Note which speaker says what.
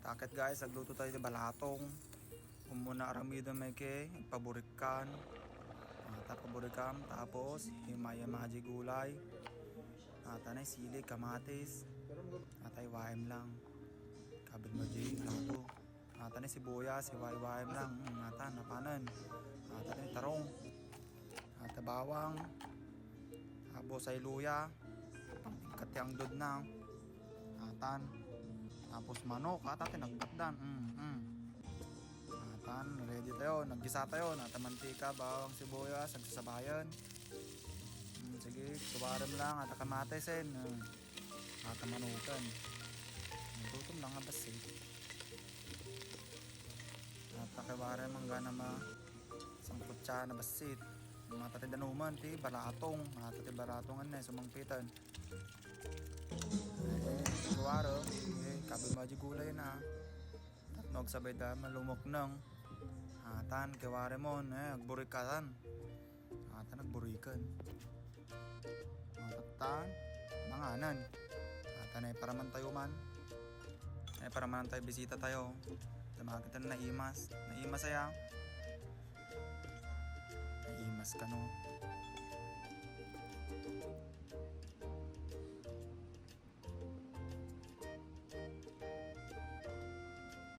Speaker 1: Takit guys, nagluto tayo di balatong. Umuna aramido may ke, paburikan. Paburikan, tapos himaya maji gulay. Tanay sili, kamatis. Atay waim lang. Kabel maji, lato. Tanay sibuyas, waim lang. Napanan. Tanay tarong. Bawang. Tapos ay luya. Katyang dod na. Tapos manok, tinagbatdan. Ready tayo, naggisa tayo, mantika, bawang, sibuyas, nagsasabayan. Sige, tuwaran lang, kamatesin. Manukan. Tutom lang nga basi. Kawaran mangga na sangkot siya na basit. Matatidanuman, balatong. Matatibaratong sumangpitan. Tuwaro, kabel maji gulay na. Tatnog sabay da malumok nang. Kiwari mo, agburikatan. Nagburikan. Manganan. Ay para man tayo man. Para man tayo bisita tayo. Makita na naimas. Naimasaya. Naimas ka no.